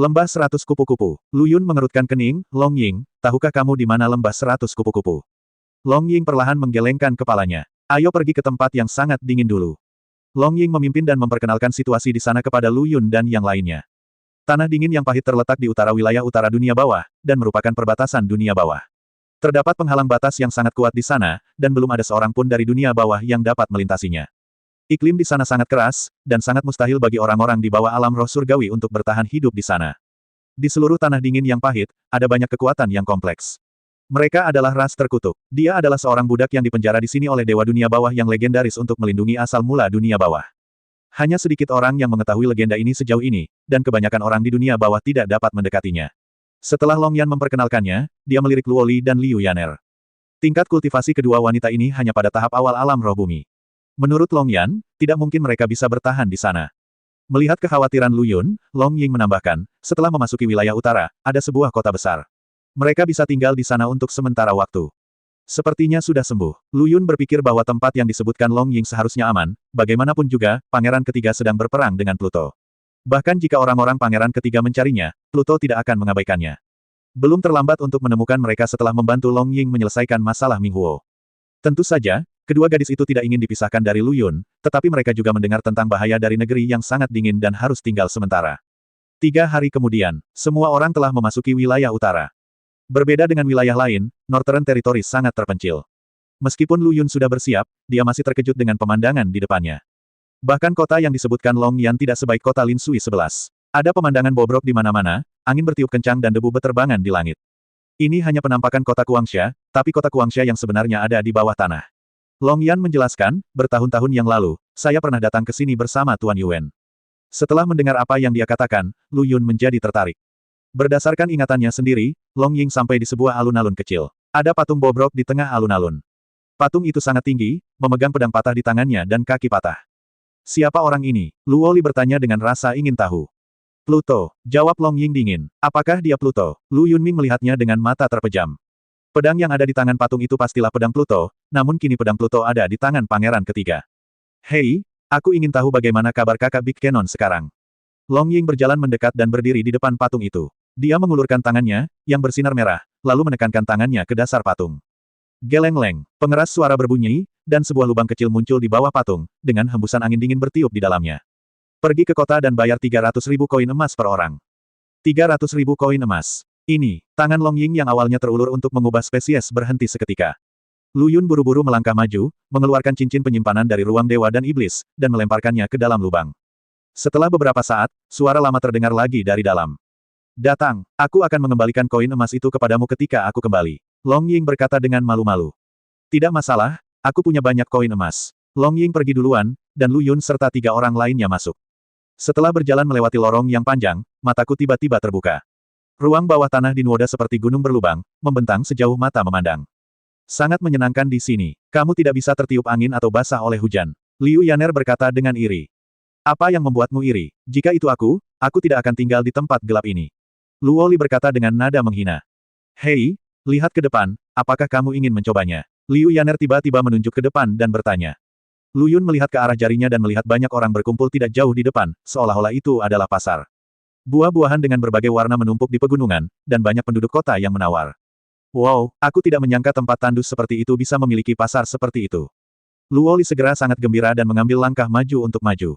Lembah 100 kupu-kupu. Lu Yun mengerutkan kening. Long Ying, tahukah kamu di mana lembah 100 kupu-kupu? Long Ying perlahan menggelengkan kepalanya. Ayo pergi ke tempat yang sangat dingin dulu. Long Ying memimpin dan memperkenalkan situasi di sana kepada Lu Yun dan yang lainnya. Tanah dingin yang pahit terletak di utara wilayah utara dunia bawah, dan merupakan perbatasan dunia bawah. Terdapat penghalang batas yang sangat kuat di sana, dan belum ada seorang pun dari dunia bawah yang dapat melintasinya. Iklim di sana sangat keras, dan sangat mustahil bagi orang-orang di bawah alam roh surgawi untuk bertahan hidup di sana. Di seluruh tanah dingin yang pahit, ada banyak kekuatan yang kompleks. Mereka adalah ras terkutuk. Dia adalah seorang budak yang dipenjara di sini oleh dewa dunia bawah yang legendaris untuk melindungi asal mula dunia bawah. Hanya sedikit orang yang mengetahui legenda ini sejauh ini, dan kebanyakan orang di dunia bawah tidak dapat mendekatinya. Setelah Long Yan memperkenalkannya, dia melirik Luo Li dan Liu Yaner. Tingkat kultivasi kedua wanita ini hanya pada tahap awal alam roh bumi. Menurut Long Yan, tidak mungkin mereka bisa bertahan di sana. Melihat kekhawatiran Lu Yun, Long Ying menambahkan, setelah memasuki wilayah utara, ada sebuah kota besar. Mereka bisa tinggal di sana untuk sementara waktu. Sepertinya sudah sembuh. Lu Yun berpikir bahwa tempat yang disebutkan Long Ying seharusnya aman, bagaimanapun juga, Pangeran Ketiga sedang berperang dengan Pluto. Bahkan jika orang-orang Pangeran Ketiga mencarinya, Pluto tidak akan mengabaikannya. Belum terlambat untuk menemukan mereka setelah membantu Long Ying menyelesaikan masalah Ming Huo. Tentu saja, kedua gadis itu tidak ingin dipisahkan dari Lu Yun, tetapi mereka juga mendengar tentang bahaya dari negeri yang sangat dingin dan harus tinggal sementara. 3 hari kemudian, semua orang telah memasuki wilayah utara. Berbeda dengan wilayah lain, Northern Territory sangat terpencil. Meskipun Lu Yun sudah bersiap, dia masih terkejut dengan pemandangan di depannya. Bahkan kota yang disebutkan Long Yan tidak sebaik kota Lin Sui 11. Ada pemandangan bobrok di mana-mana, angin bertiup kencang dan debu beterbangan di langit. Ini hanya penampakan kota Guangxia, tapi kota Guangxia yang sebenarnya ada di bawah tanah. Long Yan menjelaskan, bertahun-tahun yang lalu, saya pernah datang ke sini bersama Tuan Yuan. Setelah mendengar apa yang dia katakan, Lu Yun menjadi tertarik. Berdasarkan ingatannya sendiri, Long Ying sampai di sebuah alun-alun kecil. Ada patung bobrok di tengah alun-alun. Patung itu sangat tinggi, memegang pedang patah di tangannya dan kaki patah. Siapa orang ini? Luo Li bertanya dengan rasa ingin tahu. Pluto, jawab Long Ying dingin. Apakah dia Pluto? Lu Yunming melihatnya dengan mata terpejam. Pedang yang ada di tangan patung itu pastilah pedang Pluto, namun kini pedang Pluto ada di tangan Pangeran Ketiga. Hei, aku ingin tahu bagaimana kabar kakak Big Cannon sekarang. Long Ying berjalan mendekat dan berdiri di depan patung itu. Dia mengulurkan tangannya, yang bersinar merah, lalu menekankan tangannya ke dasar patung. Geleng-leng, pengeras suara berbunyi, dan sebuah lubang kecil muncul di bawah patung, dengan hembusan angin dingin bertiup di dalamnya. Pergi ke kota dan bayar 300.000 koin emas per orang. 300.000 koin emas. Ini, tangan Long Ying yang awalnya terulur untuk mengubah spesies berhenti seketika. Lu Yun buru-buru melangkah maju, mengeluarkan cincin penyimpanan dari ruang dewa dan iblis, dan melemparkannya ke dalam lubang. Setelah beberapa saat, suara lama terdengar lagi dari dalam. Datang, aku akan mengembalikan koin emas itu kepadamu ketika aku kembali. Long Ying berkata dengan malu-malu. Tidak masalah, aku punya banyak koin emas. Long Ying pergi duluan, dan Lu Yun serta 3 orang lainnya masuk. Setelah berjalan melewati lorong yang panjang, mataku tiba-tiba terbuka. Ruang bawah tanah di Nuoda seperti gunung berlubang, membentang sejauh mata memandang. Sangat menyenangkan di sini. Kamu tidak bisa tertiup angin atau basah oleh hujan. Liu Yaner berkata dengan iri. Apa yang membuatmu iri? Jika itu aku tidak akan tinggal di tempat gelap ini. Luo Li berkata dengan nada menghina. Hei, lihat ke depan, apakah kamu ingin mencobanya? Liu Yaner tiba-tiba menunjuk ke depan dan bertanya. Lu Yun melihat ke arah jarinya dan melihat banyak orang berkumpul tidak jauh di depan, seolah-olah itu adalah pasar. Buah-buahan dengan berbagai warna menumpuk di pegunungan, dan banyak penduduk kota yang menawar. Wow, aku tidak menyangka tempat tandus seperti itu bisa memiliki pasar seperti itu. Luo Li segera sangat gembira dan mengambil langkah maju untuk maju.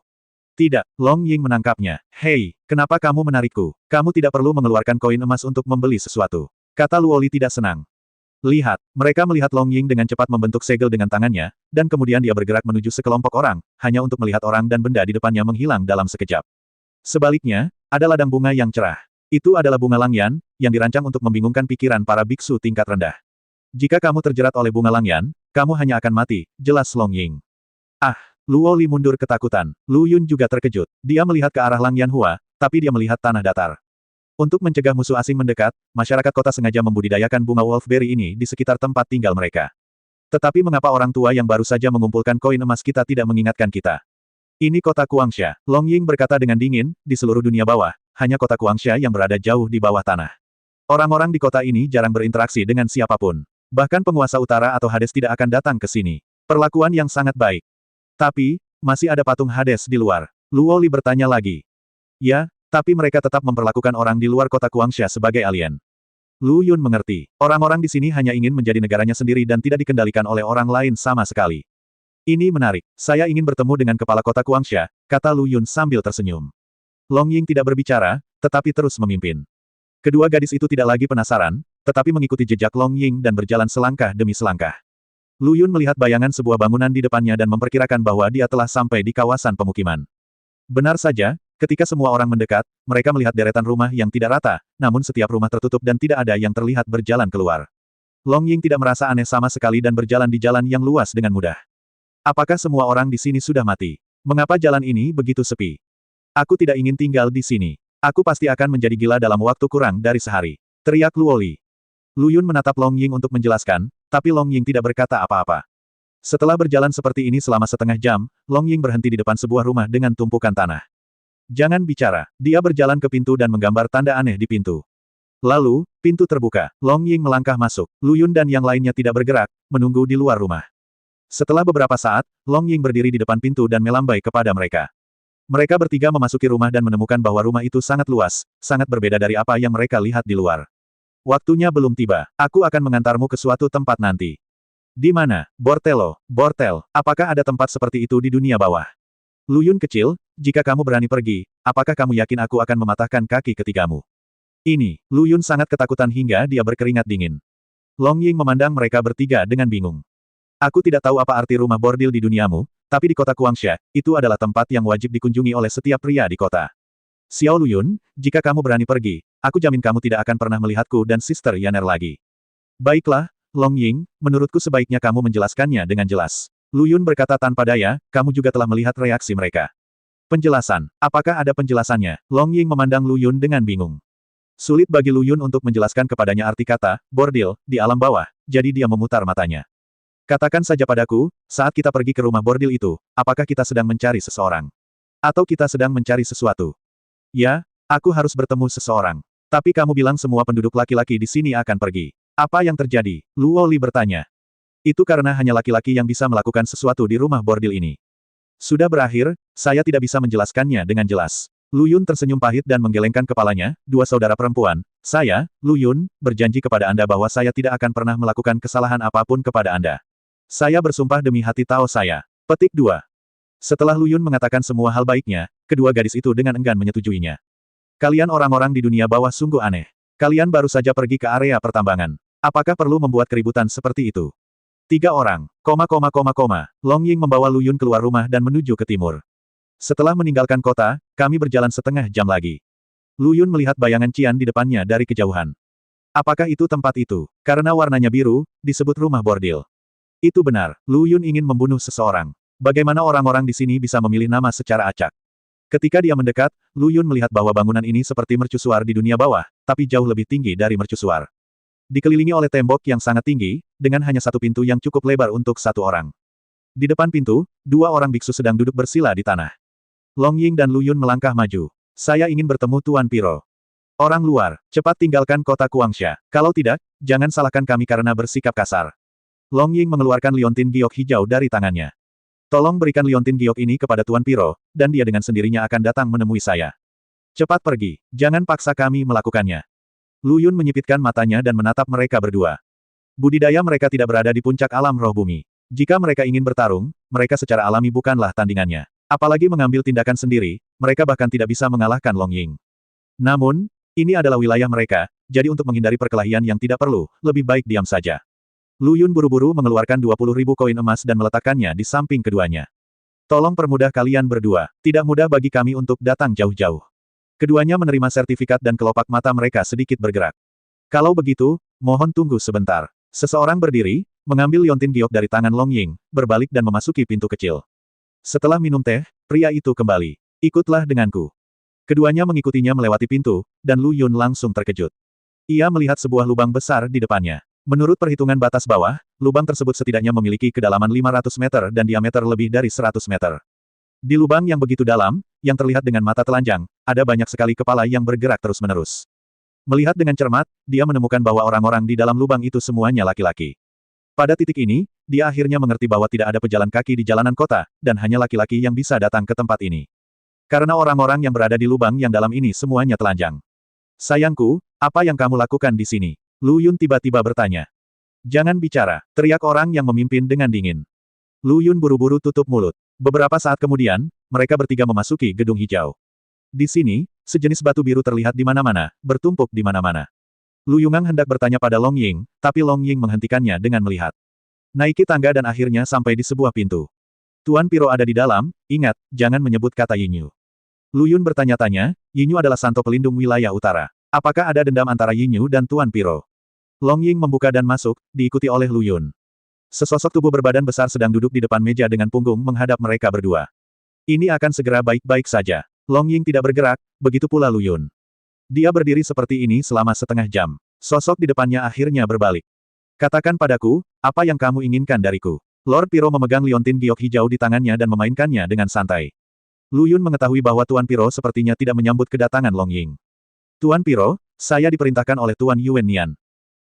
Tidak, Long Ying menangkapnya. Hei, kenapa kamu menarikku? Kamu tidak perlu mengeluarkan koin emas untuk membeli sesuatu. Kata Luo Li tidak senang. Lihat, mereka melihat Long Ying dengan cepat membentuk segel dengan tangannya, dan kemudian dia bergerak menuju sekelompok orang, hanya untuk melihat orang dan benda di depannya menghilang dalam sekejap. Sebaliknya, ada ladang bunga yang cerah. Itu adalah bunga Langyan, yang dirancang untuk membingungkan pikiran para biksu tingkat rendah. Jika kamu terjerat oleh bunga Langyan, kamu hanya akan mati, jelas Long Ying. Ah! Luo Li mundur ketakutan. Lu Yun juga terkejut. Dia melihat ke arah Langyan Hua, tapi dia melihat tanah datar. Untuk mencegah musuh asing mendekat, masyarakat kota sengaja membudidayakan bunga Wolfberry ini di sekitar tempat tinggal mereka. Tetapi mengapa orang tua yang baru saja mengumpulkan koin emas kita tidak mengingatkan kita? Ini kota Guangxia. Long Ying berkata dengan dingin, di seluruh dunia bawah, hanya kota Guangxia yang berada jauh di bawah tanah. Orang-orang di kota ini jarang berinteraksi dengan siapapun. Bahkan penguasa utara atau Hades tidak akan datang ke sini. Perlakuan yang sangat baik. Tapi, masih ada patung Hades di luar. Luo Li bertanya lagi. Ya, Tapi mereka tetap memperlakukan orang di luar kota Guangxia sebagai alien. Lu Yun mengerti. Orang-orang di sini hanya ingin menjadi negaranya sendiri dan tidak dikendalikan oleh orang lain sama sekali. Ini menarik. Saya ingin bertemu dengan kepala kota Guangxia, kata Lu Yun sambil tersenyum. Long Ying tidak berbicara, tetapi terus memimpin. Kedua gadis itu tidak lagi penasaran, tetapi mengikuti jejak Long Ying dan berjalan selangkah demi selangkah. Lu Yun melihat bayangan sebuah bangunan di depannya dan memperkirakan bahwa dia telah sampai di kawasan pemukiman. Benar saja, ketika semua orang mendekat, mereka melihat deretan rumah yang tidak rata, namun setiap rumah tertutup dan tidak ada yang terlihat berjalan keluar. Long Ying tidak merasa aneh sama sekali dan berjalan di jalan yang luas dengan mudah. Apakah semua orang di sini sudah mati? Mengapa jalan ini begitu sepi? Aku tidak ingin tinggal di sini. Aku pasti akan menjadi gila dalam waktu kurang dari sehari. Teriak Luoli. Lu Yun menatap Long Ying untuk menjelaskan, tapi Long Ying tidak berkata apa-apa. Setelah berjalan seperti ini selama setengah jam, Long Ying berhenti di depan sebuah rumah dengan tumpukan tanah. Jangan bicara. Dia berjalan ke pintu dan menggambar tanda aneh di pintu. Lalu, pintu terbuka. Long Ying melangkah masuk. Lu Yun dan yang lainnya tidak bergerak, menunggu di luar rumah. Setelah beberapa saat, Long Ying berdiri di depan pintu dan melambai kepada mereka. Mereka bertiga memasuki rumah dan menemukan bahwa rumah itu sangat luas, sangat berbeda dari apa yang mereka lihat di luar. Waktunya belum tiba. Aku akan mengantarmu ke suatu tempat nanti. Di mana? Bortel. Apakah ada tempat seperti itu di dunia bawah? Lu Yun kecil, jika kamu berani pergi, apakah kamu yakin aku akan mematahkan kaki ketigamu? Ini, Lu Yun sangat ketakutan hingga dia berkeringat dingin. Long Ying memandang mereka bertiga dengan bingung. Aku tidak tahu apa arti rumah bordil di duniamu, tapi di kota Guangxia, itu adalah tempat yang wajib dikunjungi oleh setiap pria di kota. Xiao Lu Yun, jika kamu berani pergi, aku jamin kamu tidak akan pernah melihatku dan Sister Yaner lagi. Baiklah, Long Ying, menurutku sebaiknya kamu menjelaskannya dengan jelas. Lu Yun berkata tanpa daya, kamu juga telah melihat reaksi mereka. Penjelasan. Apakah ada penjelasannya? Long Ying memandang Lu Yun dengan bingung. Sulit bagi Lu Yun untuk menjelaskan kepadanya arti kata, bordil, di alam bawah, jadi dia memutar matanya. Katakan saja padaku, saat kita pergi ke rumah bordil itu, apakah kita sedang mencari seseorang? Atau kita sedang mencari sesuatu? Ya, aku harus bertemu seseorang. Tapi kamu bilang semua penduduk laki-laki di sini akan pergi. Apa yang terjadi? Lu Oli bertanya. Itu karena hanya laki-laki yang bisa melakukan sesuatu di rumah bordil ini. Sudah berakhir, saya tidak bisa menjelaskannya dengan jelas. Lu Yun tersenyum pahit dan menggelengkan kepalanya, dua saudara perempuan, saya, Lu Yun, berjanji kepada Anda bahwa saya tidak akan pernah melakukan kesalahan apapun kepada Anda. Saya bersumpah demi hati Tao saya. Petik 2. Setelah Lu Yun mengatakan semua hal baiknya, kedua gadis itu dengan enggan menyetujuinya. Kalian orang-orang di dunia bawah sungguh aneh. Kalian baru saja pergi ke area pertambangan. Apakah perlu membuat keributan seperti itu? 3 orang, Long Ying membawa Lu Yun keluar rumah dan menuju ke timur. Setelah meninggalkan kota, kami berjalan setengah jam lagi. Lu Yun melihat bayangan Qian di depannya dari kejauhan. Apakah itu tempat itu? Karena warnanya biru, disebut rumah bordil. Itu benar, Lu Yun ingin membunuh seseorang. Bagaimana orang-orang di sini bisa memilih nama secara acak? Ketika dia mendekat, Lu Yun melihat bahwa bangunan ini seperti mercusuar di dunia bawah, tapi jauh lebih tinggi dari mercusuar. Dikelilingi oleh tembok yang sangat tinggi, dengan hanya satu pintu yang cukup lebar untuk satu orang. Di depan pintu, 2 orang biksu sedang duduk bersila di tanah. Long Ying dan Lu Yun melangkah maju. Saya ingin bertemu Tuan Piro. Orang luar, cepat tinggalkan kota Guangxia. Kalau tidak, jangan salahkan kami karena bersikap kasar. Long Ying mengeluarkan liontin giok hijau dari tangannya. Tolong berikan liontin giok ini kepada Tuan Piro, dan dia dengan sendirinya akan datang menemui saya. Cepat pergi, jangan paksa kami melakukannya. Lu Yun menyipitkan matanya dan menatap mereka berdua. Budidaya mereka tidak berada di puncak alam roh bumi. Jika mereka ingin bertarung, mereka secara alami bukanlah tandingannya. Apalagi mengambil tindakan sendiri, mereka bahkan tidak bisa mengalahkan Long Ying. Namun, ini adalah wilayah mereka, jadi untuk menghindari perkelahian yang tidak perlu, lebih baik diam saja. Lu Yun buru-buru mengeluarkan 20.000 koin emas dan meletakkannya di samping keduanya. Tolong permudah kalian berdua, tidak mudah bagi kami untuk datang jauh-jauh. Keduanya menerima sertifikat dan kelopak mata mereka sedikit bergerak. Kalau begitu, mohon tunggu sebentar. Seseorang berdiri, mengambil liontin giok dari tangan Long Ying, berbalik dan memasuki pintu kecil. Setelah minum teh, pria itu kembali. Ikutlah denganku. Keduanya mengikutinya melewati pintu, dan Lu Yun langsung terkejut. Ia melihat sebuah lubang besar di depannya. Menurut perhitungan batas bawah, lubang tersebut setidaknya memiliki kedalaman 500 meter dan diameter lebih dari 100 meter. Di lubang yang begitu dalam, yang terlihat dengan mata telanjang, ada banyak sekali kepala yang bergerak terus-menerus. Melihat dengan cermat, dia menemukan bahwa orang-orang di dalam lubang itu semuanya laki-laki. Pada titik ini, dia akhirnya mengerti bahwa tidak ada pejalan kaki di jalanan kota, dan hanya laki-laki yang bisa datang ke tempat ini. Karena orang-orang yang berada di lubang yang dalam ini semuanya telanjang. Sayangku, apa yang kamu lakukan di sini? Lu Yun tiba-tiba bertanya. Jangan bicara, teriak orang yang memimpin dengan dingin. Lu Yun buru-buru tutup mulut. Beberapa saat kemudian, mereka bertiga memasuki gedung hijau. Di sini, sejenis batu biru terlihat di mana-mana, bertumpuk di mana-mana. Lu Yungang hendak bertanya pada Long Ying, tapi Long Ying menghentikannya dengan melihat. Naiki tangga dan akhirnya sampai di sebuah pintu. Tuan Piro ada di dalam, ingat, jangan menyebut kata Yinyu. Lu Yun bertanya-tanya, Yinyu adalah santo pelindung wilayah utara. Apakah ada dendam antara Yinyu dan Tuan Piro? Long Ying membuka dan masuk, diikuti oleh Lu Yun. Sesosok tubuh berbadan besar sedang duduk di depan meja dengan punggung menghadap mereka berdua. Ini akan segera baik-baik saja. Long Ying tidak bergerak, begitu pula Lu Yun. Dia berdiri seperti ini selama setengah jam. Sosok di depannya akhirnya berbalik. Katakan padaku, apa yang kamu inginkan dariku? Lord Piro memegang liontin giok hijau di tangannya dan memainkannya dengan santai. Lu Yun mengetahui bahwa Tuan Piro sepertinya tidak menyambut kedatangan Long Ying. Tuan Piro, saya diperintahkan oleh Tuan Yuen Nian.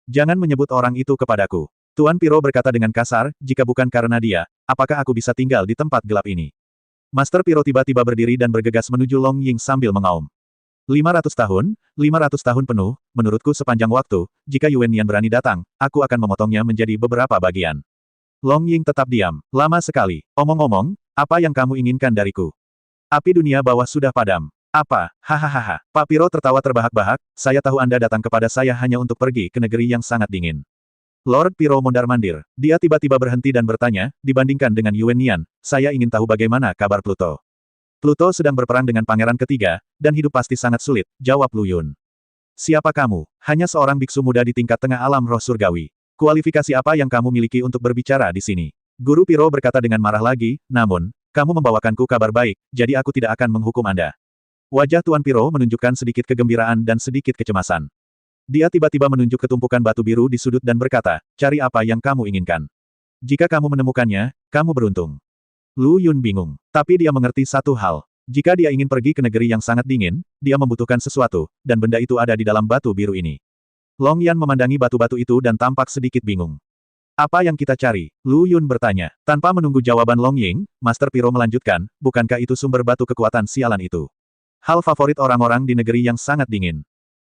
Jangan menyebut orang itu kepadaku. Tuan Piro berkata dengan kasar, jika bukan karena dia, apakah aku bisa tinggal di tempat gelap ini? Master Piro tiba-tiba berdiri dan bergegas menuju Long Ying sambil mengaum. 500 tahun penuh, menurutku sepanjang waktu, jika Yuen Nian berani datang, aku akan memotongnya menjadi beberapa bagian. Long Ying tetap diam. Lama sekali. Omong-omong, apa yang kamu inginkan dariku? Api dunia bawah sudah padam. Apa? Hahaha. Pak Piro tertawa terbahak-bahak, saya tahu Anda datang kepada saya hanya untuk pergi ke negeri yang sangat dingin. Lord Piro mondar-mandir. Dia tiba-tiba berhenti dan bertanya, dibandingkan dengan Yuen Nian, saya ingin tahu bagaimana kabar Pluto. Pluto sedang berperang dengan pangeran ketiga, dan hidup pasti sangat sulit, jawab Lu Yun. Siapa kamu? Hanya seorang biksu muda di tingkat tengah alam roh surgawi. Kualifikasi apa yang kamu miliki untuk berbicara di sini? Guru Piro berkata dengan marah lagi, namun, kamu membawakanku kabar baik, jadi aku tidak akan menghukum Anda. Wajah Tuan Piro menunjukkan sedikit kegembiraan dan sedikit kecemasan. Dia tiba-tiba menunjuk ke tumpukan batu biru di sudut dan berkata, cari apa yang kamu inginkan. Jika kamu menemukannya, kamu beruntung. Lu Yun bingung. Tapi dia mengerti satu hal. Jika dia ingin pergi ke negeri yang sangat dingin, dia membutuhkan sesuatu, dan benda itu ada di dalam batu biru ini. Long Yan memandangi batu-batu itu dan tampak sedikit bingung. Apa yang kita cari? Lu Yun bertanya. Tanpa menunggu jawaban Long Ying, Master Piro melanjutkan, bukankah itu sumber batu kekuatan sialan itu? Hal favorit orang-orang di negeri yang sangat dingin.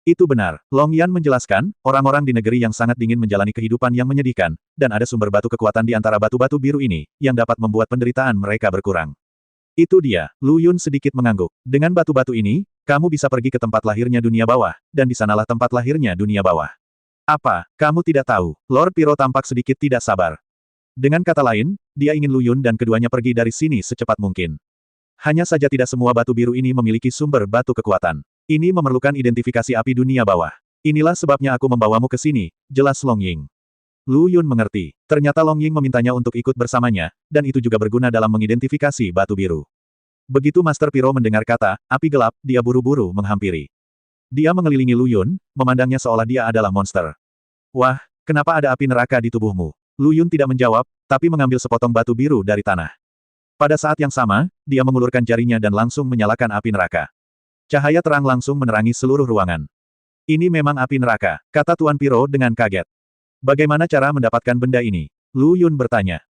Itu benar. Long Yan menjelaskan, orang-orang di negeri yang sangat dingin menjalani kehidupan yang menyedihkan, dan ada sumber batu kekuatan di antara batu-batu biru ini, yang dapat membuat penderitaan mereka berkurang. Itu dia. Lu Yun sedikit mengangguk. Dengan batu-batu ini, kamu bisa pergi ke tempat lahirnya dunia bawah, dan di sanalah tempat lahirnya dunia bawah. Apa, kamu tidak tahu? Lord Piro tampak sedikit tidak sabar. Dengan kata lain, dia ingin Lu Yun dan keduanya pergi dari sini secepat mungkin. Hanya saja tidak semua batu biru ini memiliki sumber batu kekuatan. Ini memerlukan identifikasi api dunia bawah. Inilah sebabnya aku membawamu ke sini, jelas Long Ying. Lu Yun mengerti. Ternyata Long Ying memintanya untuk ikut bersamanya, dan itu juga berguna dalam mengidentifikasi batu biru. Begitu Master Piro mendengar kata, api gelap, dia buru-buru menghampiri. Dia mengelilingi Lu Yun, memandangnya seolah dia adalah monster. Wah, kenapa ada api neraka di tubuhmu? Lu Yun tidak menjawab, tapi mengambil sepotong batu biru dari tanah. Pada saat yang sama, dia mengulurkan jarinya dan langsung menyalakan api neraka. Cahaya terang langsung menerangi seluruh ruangan. Ini memang api neraka, kata Tuan Piro dengan kaget. Bagaimana cara mendapatkan benda ini? Lu Yun bertanya.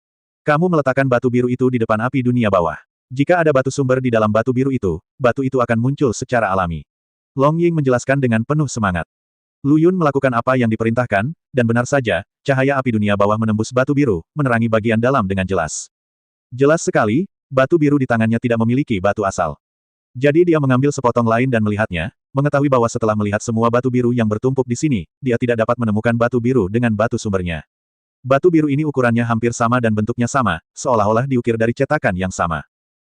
Kamu meletakkan batu biru itu di depan api dunia bawah. Jika ada batu sumber di dalam batu biru itu, batu itu akan muncul secara alami. Long Ying menjelaskan dengan penuh semangat. Lu Yun melakukan apa yang diperintahkan, dan benar saja, cahaya api dunia bawah menembus batu biru, menerangi bagian dalam dengan jelas. Jelas sekali, batu biru di tangannya tidak memiliki batu asal. Jadi dia mengambil sepotong lain dan melihatnya, mengetahui bahwa setelah melihat semua batu biru yang bertumpuk di sini, dia tidak dapat menemukan batu biru dengan batu sumbernya. Batu biru ini ukurannya hampir sama dan bentuknya sama, seolah-olah diukir dari cetakan yang sama.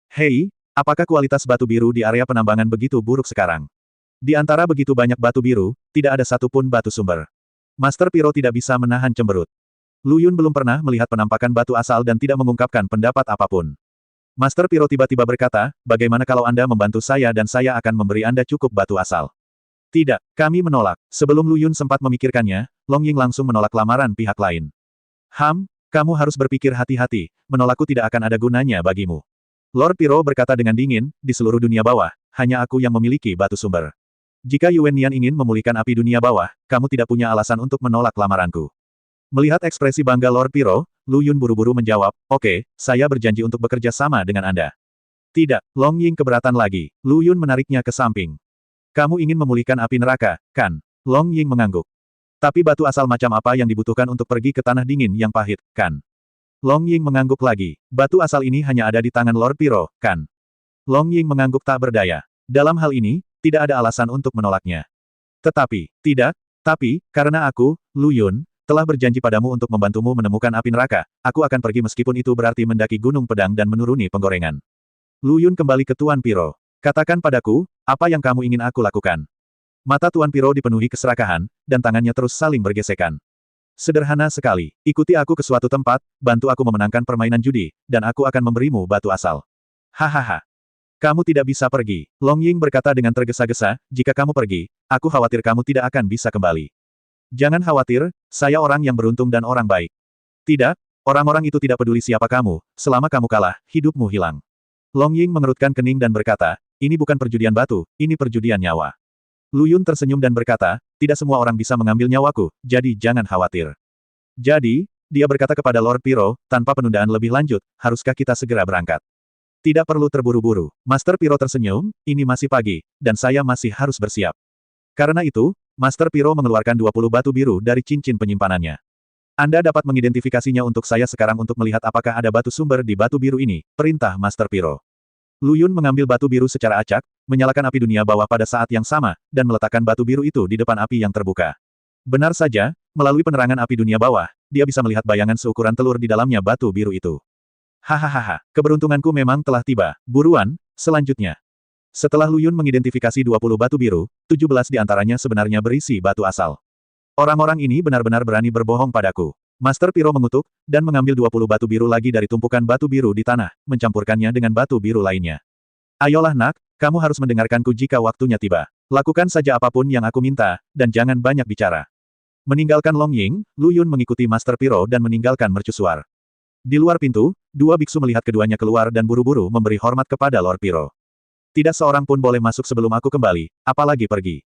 Hei, apakah kualitas batu biru di area penambangan begitu buruk sekarang? Di antara begitu banyak batu biru, tidak ada satupun batu sumber. Master Piro tidak bisa menahan cemberut. Lu Yun belum pernah melihat penampakan batu asal dan tidak mengungkapkan pendapat apapun. Master Piro tiba-tiba berkata, bagaimana kalau Anda membantu saya dan saya akan memberi Anda cukup batu asal? Tidak, kami menolak. Sebelum Lu Yun sempat memikirkannya, Long Ying langsung menolak lamaran pihak lain. Kamu harus berpikir hati-hati, menolakku tidak akan ada gunanya bagimu. Lord Piro berkata dengan dingin, di seluruh dunia bawah, hanya aku yang memiliki batu sumber. Jika Yuen Nian ingin memulihkan api dunia bawah, kamu tidak punya alasan untuk menolak lamaranku. Melihat ekspresi bangga Lord Piro, Lu Yun buru-buru menjawab, oke, saya berjanji untuk bekerja sama dengan Anda. Tidak, Long Ying keberatan lagi. Lu Yun menariknya ke samping. Kamu ingin memulihkan api neraka, kan? Long Ying mengangguk. Tapi batu asal macam apa yang dibutuhkan untuk pergi ke tanah dingin yang pahit, kan? Long Ying mengangguk lagi. Batu asal ini hanya ada di tangan Lord Piro, kan? Long Ying mengangguk tak berdaya. Dalam hal ini, tidak ada alasan untuk menolaknya. Tetapi, karena aku, Lu Yun, telah berjanji padamu untuk membantumu menemukan api neraka, aku akan pergi meskipun itu berarti mendaki Gunung Pedang dan menuruni penggorengan. Lu Yun kembali ke Tuan Piro. Katakan padaku, apa yang kamu ingin aku lakukan? Mata Tuan Piro dipenuhi keserakahan, dan tangannya terus saling bergesekan. Sederhana sekali, ikuti aku ke suatu tempat, bantu aku memenangkan permainan judi, dan aku akan memberimu batu asal. Hahaha. Kamu tidak bisa pergi. Long Ying berkata dengan tergesa-gesa, jika kamu pergi, aku khawatir kamu tidak akan bisa kembali. Jangan khawatir, saya orang yang beruntung dan orang baik. Tidak, orang-orang itu tidak peduli siapa kamu, selama kamu kalah, hidupmu hilang. Long Ying mengerutkan kening dan berkata, ini bukan perjudian batu, ini perjudian nyawa. Lu Yun tersenyum dan berkata, tidak semua orang bisa mengambil nyawaku, jadi jangan khawatir. Jadi, dia berkata kepada Lord Piro, tanpa penundaan lebih lanjut, haruskah kita segera berangkat? Tidak perlu terburu-buru. Master Piro tersenyum, ini masih pagi, dan saya masih harus bersiap. Karena itu, Master Piro mengeluarkan 20 batu biru dari cincin penyimpanannya. Anda dapat mengidentifikasinya untuk saya sekarang untuk melihat apakah ada batu sumber di batu biru ini, perintah Master Piro. Lu Yun mengambil batu biru secara acak, menyalakan api dunia bawah pada saat yang sama, dan meletakkan batu biru itu di depan api yang terbuka. Benar saja, melalui penerangan api dunia bawah, dia bisa melihat bayangan seukuran telur di dalamnya batu biru itu. Hahaha, keberuntunganku memang telah tiba. Buruan, selanjutnya. Setelah Lu Yun mengidentifikasi 20 batu biru, 17 di antaranya sebenarnya berisi batu asal. Orang-orang ini benar-benar berani berbohong padaku. Master Piro mengutuk, dan mengambil 20 batu biru lagi dari tumpukan batu biru di tanah, mencampurkannya dengan batu biru lainnya. Ayolah nak, kamu harus mendengarkanku jika waktunya tiba. Lakukan saja apapun yang aku minta, dan jangan banyak bicara. Meninggalkan Long Ying, Lu Yun mengikuti Master Piro dan meninggalkan mercusuar. Di luar pintu, dua biksu melihat keduanya keluar dan buru-buru memberi hormat kepada Lord Piro. Tidak seorang pun boleh masuk sebelum aku kembali, apalagi pergi.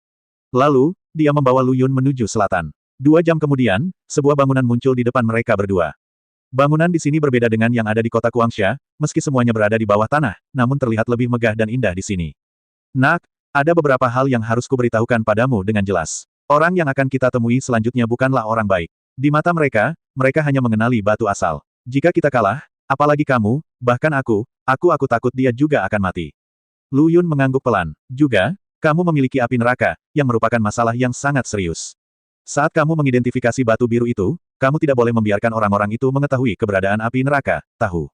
Lalu, dia membawa Lu Yun menuju selatan. 2 jam kemudian, sebuah bangunan muncul di depan mereka berdua. Bangunan di sini berbeda dengan yang ada di kota Guangxia, meski semuanya berada di bawah tanah, namun terlihat lebih megah dan indah di sini. Nak, ada beberapa hal yang harus kuberitahukan padamu dengan jelas. Orang yang akan kita temui selanjutnya bukanlah orang baik. Di mata mereka, mereka hanya mengenali batu asal. Jika kita kalah, apalagi kamu, bahkan aku takut dia juga akan mati. Lu Yun mengangguk pelan. Juga, kamu memiliki api neraka, yang merupakan masalah yang sangat serius. Saat kamu mengidentifikasi batu biru itu, kamu tidak boleh membiarkan orang-orang itu mengetahui keberadaan api neraka, tahu?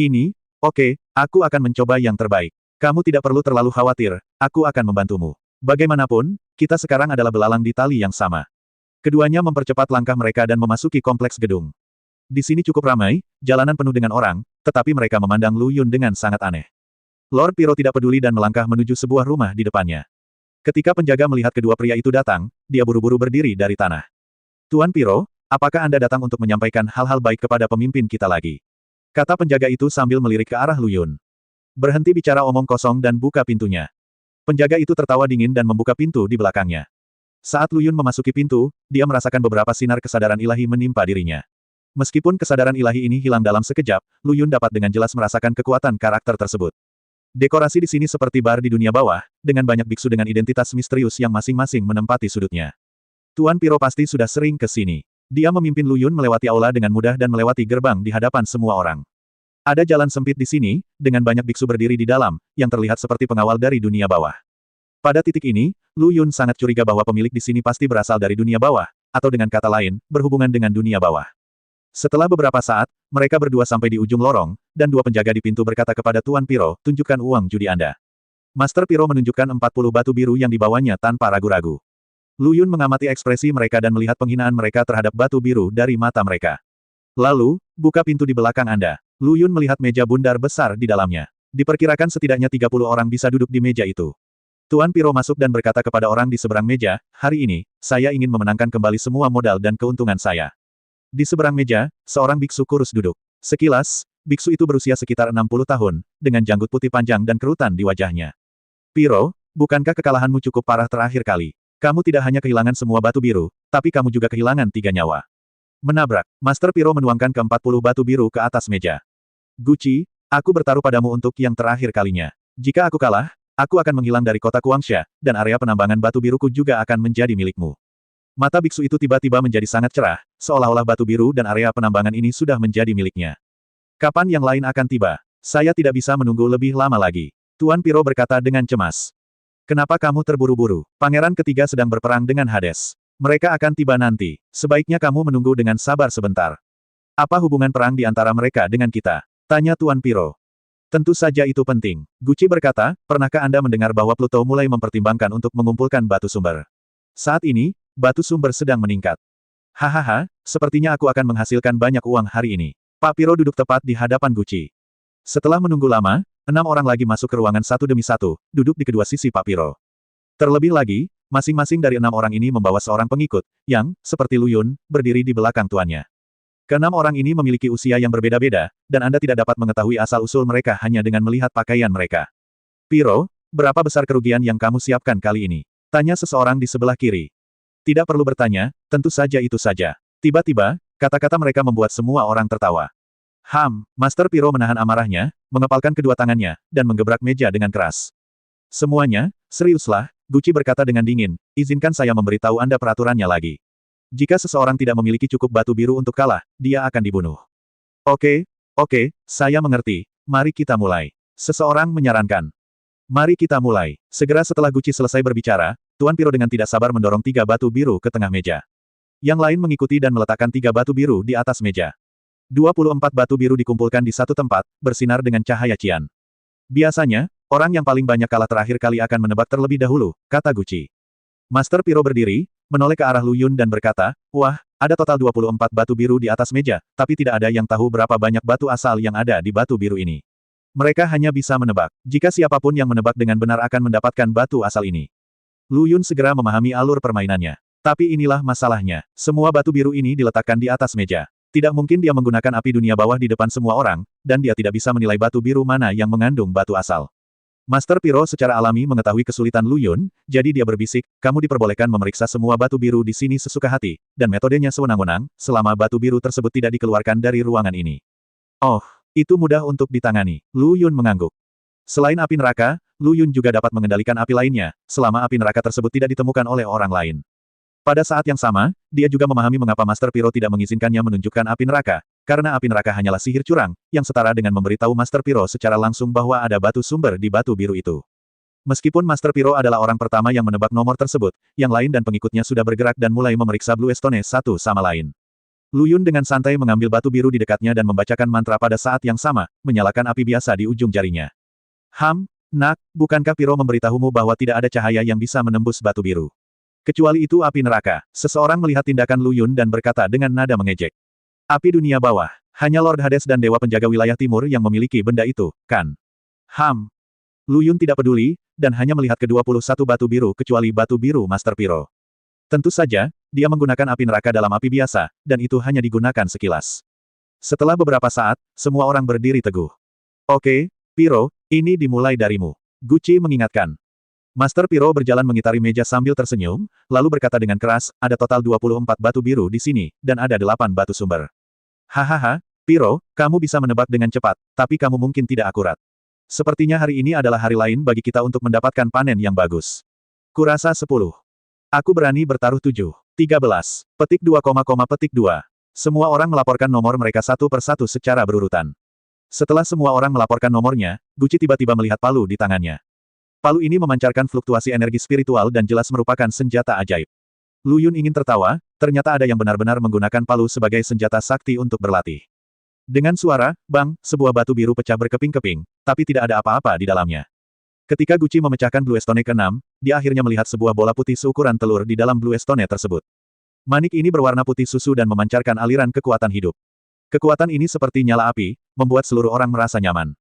Ini, oke, aku akan mencoba yang terbaik. Kamu tidak perlu terlalu khawatir, aku akan membantumu. Bagaimanapun, kita sekarang adalah belalang di tali yang sama. Keduanya mempercepat langkah mereka dan memasuki kompleks gedung. Di sini cukup ramai, jalanan penuh dengan orang, tetapi mereka memandang Lu Yun dengan sangat aneh. Lord Piro tidak peduli dan melangkah menuju sebuah rumah di depannya. Ketika penjaga melihat kedua pria itu datang, dia buru-buru berdiri dari tanah. Tuan Piro, apakah Anda datang untuk menyampaikan hal-hal baik kepada pemimpin kita lagi? Kata penjaga itu sambil melirik ke arah Lu Yun. Berhenti bicara omong kosong dan buka pintunya. Penjaga itu tertawa dingin dan membuka pintu di belakangnya. Saat Lu Yun memasuki pintu, dia merasakan beberapa sinar kesadaran ilahi menimpa dirinya. Meskipun kesadaran ilahi ini hilang dalam sekejap, Lu Yun dapat dengan jelas merasakan kekuatan karakter tersebut. Dekorasi di sini seperti bar di dunia bawah, dengan banyak biksu dengan identitas misterius yang masing-masing menempati sudutnya. Tuan Piro pasti sudah sering ke sini. Dia memimpin Lu Yun melewati aula dengan mudah dan melewati gerbang di hadapan semua orang. Ada jalan sempit di sini, dengan banyak biksu berdiri di dalam, yang terlihat seperti pengawal dari dunia bawah. Pada titik ini, Lu Yun sangat curiga bahwa pemilik di sini pasti berasal dari dunia bawah, atau dengan kata lain, berhubungan dengan dunia bawah. Setelah beberapa saat, mereka berdua sampai di ujung lorong, dan dua penjaga di pintu berkata kepada Tuan Piro, tunjukkan uang judi Anda. Master Piro menunjukkan 40 batu biru yang dibawanya tanpa ragu-ragu. Lu Yun mengamati ekspresi mereka dan melihat penghinaan mereka terhadap batu biru dari mata mereka. Lalu, buka pintu di belakang Anda. Lu Yun melihat meja bundar besar di dalamnya. Diperkirakan setidaknya 30 orang bisa duduk di meja itu. Tuan Piro masuk dan berkata kepada orang di seberang meja, hari ini, saya ingin memenangkan kembali semua modal dan keuntungan saya. Di seberang meja, seorang biksu kurus duduk. Sekilas, biksu itu berusia sekitar 60 tahun, dengan janggut putih panjang dan kerutan di wajahnya. Piro, bukankah kekalahanmu cukup parah terakhir kali? Kamu tidak hanya kehilangan semua batu biru, tapi kamu juga kehilangan 3 nyawa. Menabrak, Master Piro menuangkan ke-40 batu biru ke atas meja. Guci, Aku bertaruh padamu untuk yang terakhir kalinya. Jika aku kalah, aku akan menghilang dari kota Kuangsha, dan area penambangan batu biruku juga akan menjadi milikmu. Mata biksu itu tiba-tiba menjadi sangat cerah, seolah-olah batu biru dan area penambangan ini sudah menjadi miliknya. Kapan yang lain akan tiba? Saya tidak bisa menunggu lebih lama lagi. Tuan Piro berkata dengan cemas. Kenapa kamu terburu-buru? Pangeran ketiga sedang berperang dengan Hades. Mereka akan tiba nanti. Sebaiknya kamu menunggu dengan sabar sebentar. Apa hubungan perang di antara mereka dengan kita? Tanya Tuan Piro. Tentu saja itu penting. Guci berkata, pernahkah Anda mendengar bahwa Pluto mulai mempertimbangkan untuk mengumpulkan batu sumber? Saat ini, batu sumber sedang meningkat. Hahaha, sepertinya aku akan menghasilkan banyak uang hari ini. Pak Piro duduk tepat di hadapan Guci. Setelah menunggu lama, 6 orang lagi masuk ke ruangan satu demi satu, duduk di kedua sisi Pak Piro. Terlebih lagi, masing-masing dari 6 orang ini membawa seorang pengikut, yang, seperti Lu Yun, berdiri di belakang tuannya. Keenam orang ini memiliki usia yang berbeda-beda, dan Anda tidak dapat mengetahui asal-usul mereka hanya dengan melihat pakaian mereka. Piro, berapa besar kerugian yang kamu siapkan kali ini? Tanya seseorang di sebelah kiri. Tidak perlu bertanya, tentu saja itu saja. Tiba-tiba, kata-kata mereka membuat semua orang tertawa. Master Piro menahan amarahnya, mengepalkan kedua tangannya, dan menggebrak meja dengan keras. Semuanya, seriuslah, Guci berkata dengan dingin, izinkan saya memberitahu Anda peraturannya lagi. Jika seseorang tidak memiliki cukup batu biru untuk kalah, dia akan dibunuh. Oke, saya mengerti. Mari kita mulai. Seseorang menyarankan. Mari kita mulai. Segera setelah Guci selesai berbicara, Tuan Piro dengan tidak sabar mendorong 3 batu biru ke tengah meja. Yang lain mengikuti dan meletakkan 3 batu biru di atas meja. 24 batu biru dikumpulkan di satu tempat, bersinar dengan cahaya cian. Biasanya, orang yang paling banyak kalah terakhir kali akan menebak terlebih dahulu, kata Guci. Master Piro berdiri, menoleh ke arah Lu Yun dan berkata, wah, ada total 24 batu biru di atas meja, tapi tidak ada yang tahu berapa banyak batu asal yang ada di batu biru ini. Mereka hanya bisa menebak. Jika siapapun yang menebak dengan benar akan mendapatkan batu asal ini. Lu Yun segera memahami alur permainannya. Tapi inilah masalahnya. Semua batu biru ini diletakkan di atas meja. Tidak mungkin dia menggunakan api dunia bawah di depan semua orang, dan dia tidak bisa menilai batu biru mana yang mengandung batu asal. Master Piro secara alami mengetahui kesulitan Lu Yun, jadi dia berbisik, kamu diperbolehkan memeriksa semua batu biru di sini sesuka hati, dan metodenya sewenang-wenang, selama batu biru tersebut tidak dikeluarkan dari ruangan ini. Oh, itu mudah untuk ditangani, Lu Yun mengangguk. Selain api neraka, Lu Yun juga dapat mengendalikan api lainnya, selama api neraka tersebut tidak ditemukan oleh orang lain. Pada saat yang sama, dia juga memahami mengapa Master Piro tidak mengizinkannya menunjukkan api neraka, karena api neraka hanyalah sihir curang, yang setara dengan memberitahu Master Piro secara langsung bahwa ada batu sumber di batu biru itu. Meskipun Master Piro adalah orang pertama yang menebak nomor tersebut, yang lain dan pengikutnya sudah bergerak dan mulai memeriksa Blue Stone satu sama lain. Lu Yun dengan santai mengambil batu biru di dekatnya dan membacakan mantra pada saat yang sama, menyalakan api biasa di ujung jarinya. Nak, bukankah Piro memberitahumu bahwa tidak ada cahaya yang bisa menembus batu biru? Kecuali itu api neraka. Seseorang melihat tindakan Lu Yun dan berkata dengan nada mengejek. Api dunia bawah. Hanya Lord Hades dan Dewa Penjaga Wilayah Timur yang memiliki benda itu, kan? Lu Yun tidak peduli, dan hanya melihat ke-21 batu biru kecuali batu biru Master Piro. Tentu saja, dia menggunakan api neraka dalam api biasa, dan itu hanya digunakan sekilas. Setelah beberapa saat, semua orang berdiri teguh. Oke, Piro, ini dimulai darimu. Guci mengingatkan. Master Piro berjalan mengitari meja sambil tersenyum, lalu berkata dengan keras, ada total 24 batu biru di sini, dan ada 8 batu sumber. Hahaha, Piro, kamu bisa menebak dengan cepat, tapi kamu mungkin tidak akurat. Sepertinya hari ini adalah hari lain bagi kita untuk mendapatkan panen yang bagus. Kurasa 10. Aku berani bertaruh 7. 13. Petik 2, petik 2. Semua orang melaporkan nomor mereka satu persatu secara berurutan. Setelah semua orang melaporkan nomornya, Guci tiba-tiba melihat palu di tangannya. Palu ini memancarkan fluktuasi energi spiritual dan jelas merupakan senjata ajaib. Lu Yun ingin tertawa, ternyata ada yang benar-benar menggunakan palu sebagai senjata sakti untuk berlatih. Dengan suara, bang, sebuah batu biru pecah berkeping-keping, tapi tidak ada apa-apa di dalamnya. Ketika Guci memecahkan Blue Stone ke-6, dia akhirnya melihat sebuah bola putih seukuran telur di dalam Blue Stone tersebut. Manik ini berwarna putih susu dan memancarkan aliran kekuatan hidup. Kekuatan ini seperti nyala api, membuat seluruh orang merasa nyaman.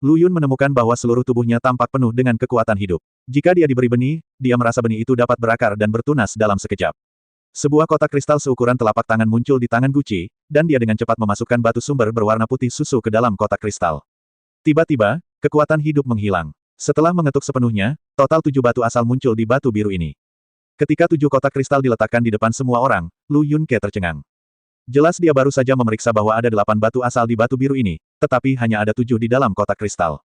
Lu Yun menemukan bahwa seluruh tubuhnya tampak penuh dengan kekuatan hidup. Jika dia diberi benih, dia merasa benih itu dapat berakar dan bertunas dalam sekejap. Sebuah kotak kristal seukuran telapak tangan muncul di tangan Guci, dan dia dengan cepat memasukkan batu sumber berwarna putih susu ke dalam kotak kristal. Tiba-tiba, kekuatan hidup menghilang. Setelah mengetuk sepenuhnya, total 7 batu asal muncul di batu biru ini. Ketika 7 kotak kristal diletakkan di depan semua orang, Lu Yun tercengang. Jelas dia baru saja memeriksa bahwa ada 8 batu asal di batu biru ini, tetapi hanya ada 7 di dalam kotak kristal.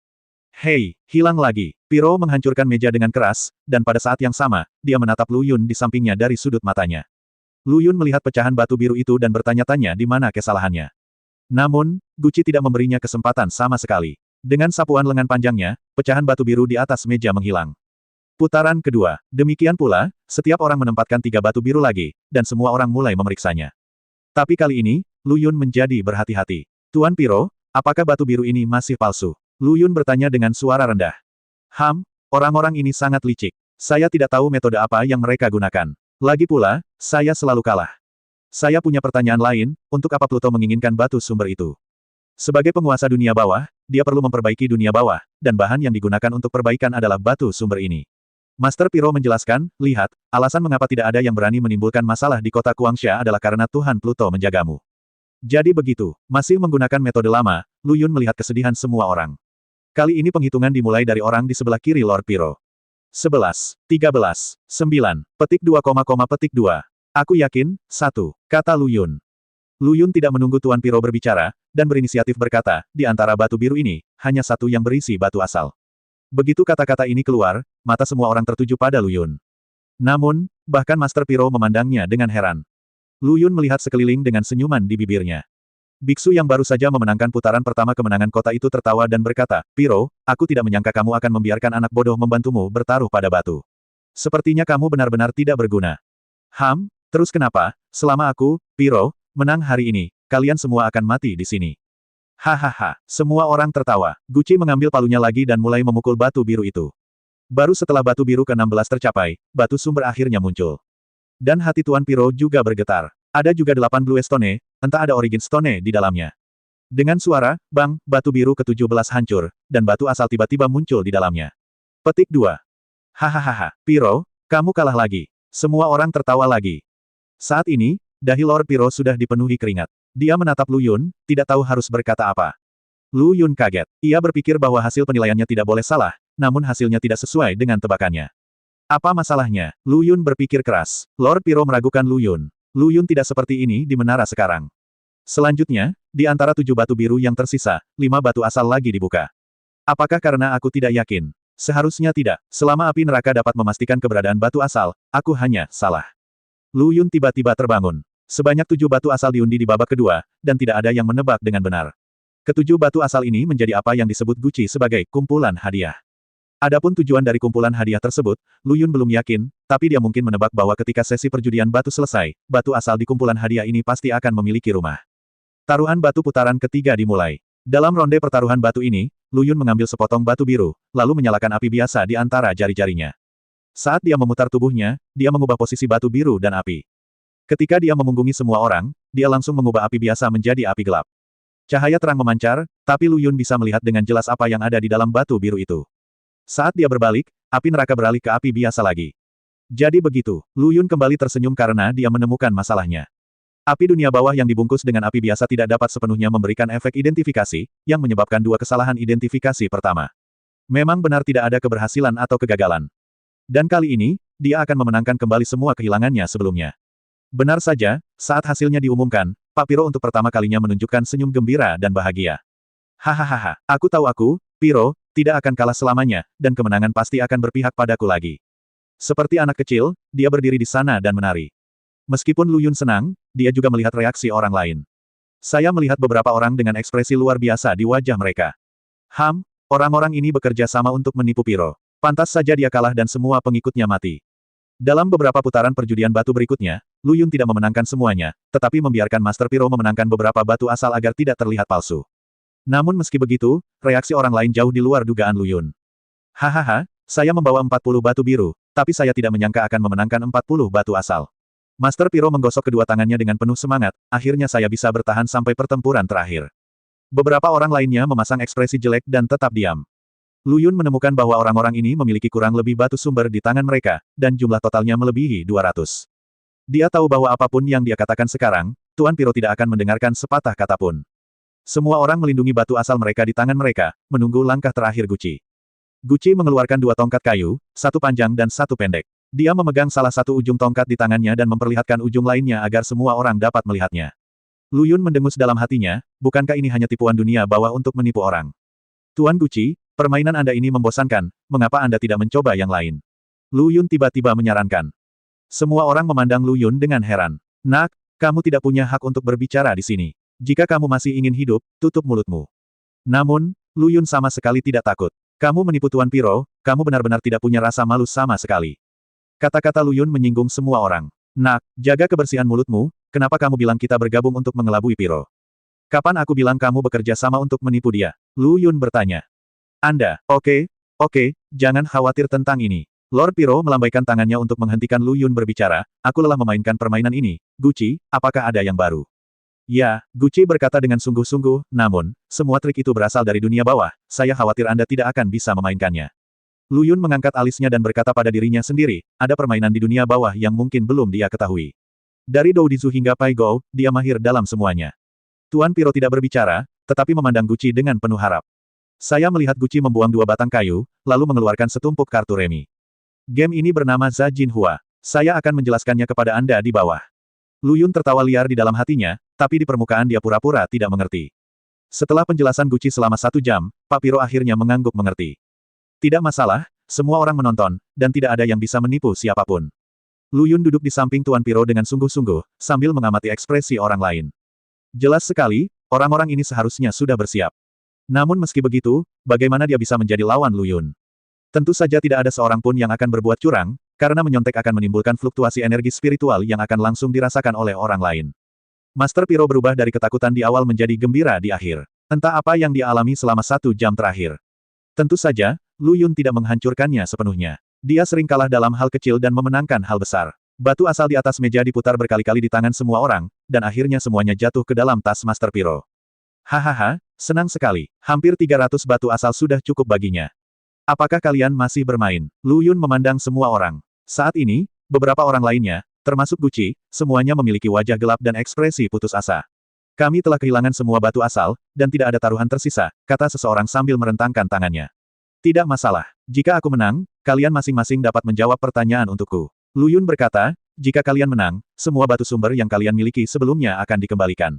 Hei, hilang lagi. Piro menghancurkan meja dengan keras, dan pada saat yang sama, dia menatap Lu Yun di sampingnya dari sudut matanya. Lu Yun melihat pecahan batu biru itu dan bertanya-tanya di mana kesalahannya. Namun, Guci tidak memberinya kesempatan sama sekali. Dengan sapuan lengan panjangnya, pecahan batu biru di atas meja menghilang. Putaran kedua. Demikian pula, setiap orang menempatkan 3 batu biru lagi, dan semua orang mulai memeriksanya. Tapi kali ini, Lu Yun menjadi berhati-hati. Tuan Piro, apakah batu biru ini masih palsu? Lu Yun bertanya dengan suara rendah. Orang-orang ini sangat licik. Saya tidak tahu metode apa yang mereka gunakan. Lagi pula, saya selalu kalah. Saya punya pertanyaan lain, untuk apa Pluto menginginkan batu sumber itu? Sebagai penguasa dunia bawah, dia perlu memperbaiki dunia bawah, dan bahan yang digunakan untuk perbaikan adalah batu sumber ini. Master Piro menjelaskan, lihat, alasan mengapa tidak ada yang berani menimbulkan masalah di kota Kuangsha adalah karena Tuhan Pluto menjagamu. Jadi begitu, masih menggunakan metode lama, Lu Yun melihat kesedihan semua orang. Kali ini penghitungan dimulai dari orang di sebelah kiri Lord Piro. 11, 13, 9, petik 2, petik 2. Aku yakin, 1, kata Lu Yun. Lu Yun tidak menunggu Tuan Piro berbicara, dan berinisiatif berkata, di antara batu biru ini, hanya satu yang berisi batu asal. Begitu kata-kata ini keluar, mata semua orang tertuju pada Lu Yun. Namun, bahkan Master Piro memandangnya dengan heran. Lu Yun melihat sekeliling dengan senyuman di bibirnya. Biksu yang baru saja memenangkan putaran pertama kemenangan kota itu tertawa dan berkata, Piro, aku tidak menyangka kamu akan membiarkan anak bodoh membantumu bertaruh pada batu. Sepertinya kamu benar-benar tidak berguna. Terus kenapa, selama aku, Piro, menang hari ini, kalian semua akan mati di sini. Hahaha, semua orang tertawa. Guci mengambil palunya lagi dan mulai memukul batu biru itu. Baru setelah batu biru ke-16 tercapai, batu sumber akhirnya muncul. Dan hati Tuan Piro juga bergetar. Ada juga 8 Blue Stone, entah ada Origin Stone di dalamnya. Dengan suara, bang, batu biru ke-17 hancur, dan batu asal tiba-tiba muncul di dalamnya. Petik 2. Hahaha, Piro, kamu kalah lagi. Semua orang tertawa lagi. Saat ini, dahi Lord Piro sudah dipenuhi keringat. Dia menatap Lu Yun, tidak tahu harus berkata apa. Lu Yun kaget. Ia berpikir bahwa hasil penilaiannya tidak boleh salah, namun hasilnya tidak sesuai dengan tebakannya. Apa masalahnya? Lu Yun berpikir keras. Lord Piro meragukan Lu Yun. Lu Yun tidak seperti ini di menara sekarang. Selanjutnya, di antara 7 batu biru yang tersisa, 5 batu asal lagi dibuka. Apakah karena aku tidak yakin? Seharusnya tidak. Selama api neraka dapat memastikan keberadaan batu asal, aku hanya salah. Lu Yun tiba-tiba terbangun. Sebanyak 7 batu asal diundi di babak kedua, dan tidak ada yang menebak dengan benar. Ketujuh batu asal ini menjadi apa yang disebut Guci sebagai kumpulan hadiah. Adapun tujuan dari kumpulan hadiah tersebut, Lu Yun belum yakin, tapi dia mungkin menebak bahwa ketika sesi perjudian batu selesai, batu asal di kumpulan hadiah ini pasti akan memiliki rumah. Taruhan batu putaran ketiga dimulai. Dalam ronde pertaruhan batu ini, Lu Yun mengambil sepotong batu biru, lalu menyalakan api biasa di antara jari-jarinya. Saat dia memutar tubuhnya, dia mengubah posisi batu biru dan api. Ketika dia memunggungi semua orang, dia langsung mengubah api biasa menjadi api gelap. Cahaya terang memancar, tapi Lu Yun bisa melihat dengan jelas apa yang ada di dalam batu biru itu. Saat dia berbalik, api neraka beralih ke api biasa lagi. Jadi begitu, Lu Yun kembali tersenyum karena dia menemukan masalahnya. Api dunia bawah yang dibungkus dengan api biasa tidak dapat sepenuhnya memberikan efek identifikasi, yang menyebabkan 2 kesalahan identifikasi pertama. Memang benar tidak ada keberhasilan atau kegagalan. Dan kali ini, dia akan memenangkan kembali semua kehilangannya sebelumnya. Benar saja, saat hasilnya diumumkan, Pak Piro untuk pertama kalinya menunjukkan senyum gembira dan bahagia. Hahaha, aku tahu Piro, tidak akan kalah selamanya, dan kemenangan pasti akan berpihak padaku lagi. Seperti anak kecil, dia berdiri di sana dan menari. Meskipun Lu Yun senang, dia juga melihat reaksi orang lain. Saya melihat beberapa orang dengan ekspresi luar biasa di wajah mereka. Orang-orang ini bekerja sama untuk menipu Piro. Pantas saja dia kalah dan semua pengikutnya mati. Dalam beberapa putaran perjudian batu berikutnya, Lu Yun tidak memenangkan semuanya, tetapi membiarkan Master Piro memenangkan beberapa batu asal agar tidak terlihat palsu. Namun meski begitu, reaksi orang lain jauh di luar dugaan Lu Yun. Hahaha, saya membawa 40 batu biru, tapi saya tidak menyangka akan memenangkan 40 batu asal. Master Piro menggosok kedua tangannya dengan penuh semangat, akhirnya saya bisa bertahan sampai pertempuran terakhir. Beberapa orang lainnya memasang ekspresi jelek dan tetap diam. Lu Yun menemukan bahwa orang-orang ini memiliki kurang lebih batu sumber di tangan mereka, dan jumlah totalnya melebihi 200. Dia tahu bahwa apapun yang dia katakan sekarang, Tuan Piro tidak akan mendengarkan sepatah kata pun. Semua orang melindungi batu asal mereka di tangan mereka, menunggu langkah terakhir Guci. Guci mengeluarkan 2 tongkat kayu, 1 panjang dan 1 pendek. Dia memegang salah satu ujung tongkat di tangannya dan memperlihatkan ujung lainnya agar semua orang dapat melihatnya. Lu Yun mendengus dalam hatinya, bukankah ini hanya tipuan dunia bawah untuk menipu orang? Tuan Guci, permainan Anda ini membosankan, mengapa Anda tidak mencoba yang lain? Lu Yun tiba-tiba menyarankan. Semua orang memandang Lu Yun dengan heran. Nak, kamu tidak punya hak untuk berbicara di sini. Jika kamu masih ingin hidup, tutup mulutmu. Namun, Lu Yun sama sekali tidak takut. Kamu menipu Tuan Piro, kamu benar-benar tidak punya rasa malu sama sekali. Kata-kata Lu Yun menyinggung semua orang. Nak, jaga kebersihan mulutmu, kenapa kamu bilang kita bergabung untuk mengelabui Piro? Kapan aku bilang kamu bekerja sama untuk menipu dia? Lu Yun bertanya. Anda, oke, jangan khawatir tentang ini. Lord Piro melambaikan tangannya untuk menghentikan Lu Yun berbicara, aku lelah memainkan permainan ini. Guci, apakah ada yang baru? Ya, Guci berkata dengan sungguh-sungguh, namun, semua trik itu berasal dari dunia bawah, saya khawatir Anda tidak akan bisa memainkannya. Lu Yun mengangkat alisnya dan berkata pada dirinya sendiri, ada permainan di dunia bawah yang mungkin belum dia ketahui. Dari Doudizu hingga Pai Gou, dia mahir dalam semuanya. Tuan Piro tidak berbicara, tetapi memandang Guci dengan penuh harap. Saya melihat Guci membuang 2 batang kayu, lalu mengeluarkan setumpuk kartu remi. Game ini bernama Za Jinhua. Saya akan menjelaskannya kepada Anda di bawah. Lu Yun tertawa liar di dalam hatinya, tapi di permukaan dia pura-pura tidak mengerti. Setelah penjelasan Guci selama 1 jam, Pak Piro akhirnya mengangguk mengerti. Tidak masalah, semua orang menonton, dan tidak ada yang bisa menipu siapapun. Lu Yun duduk di samping Tuan Piro dengan sungguh-sungguh, sambil mengamati ekspresi orang lain. Jelas sekali, orang-orang ini seharusnya sudah bersiap. Namun meski begitu, bagaimana dia bisa menjadi lawan Lu Yun? Tentu saja tidak ada seorang pun yang akan berbuat curang, karena menyontek akan menimbulkan fluktuasi energi spiritual yang akan langsung dirasakan oleh orang lain. Master Piro berubah dari ketakutan di awal menjadi gembira di akhir. Entah apa yang dia alami selama 1 jam terakhir. Tentu saja, Lu Yun tidak menghancurkannya sepenuhnya. Dia sering kalah dalam hal kecil dan memenangkan hal besar. Batu asal di atas meja diputar berkali-kali di tangan semua orang, dan akhirnya semuanya jatuh ke dalam tas Master Piro. Hahaha, senang sekali. Hampir 300 batu asal sudah cukup baginya. Apakah kalian masih bermain? Lu Yun memandang semua orang. Saat ini, beberapa orang lainnya, termasuk Guci, semuanya memiliki wajah gelap dan ekspresi putus asa. Kami telah kehilangan semua batu asal, dan tidak ada taruhan tersisa, kata seseorang sambil merentangkan tangannya. Tidak masalah. Jika aku menang, kalian masing-masing dapat menjawab pertanyaan untukku. Lu Yun berkata, jika kalian menang, semua batu sumber yang kalian miliki sebelumnya akan dikembalikan.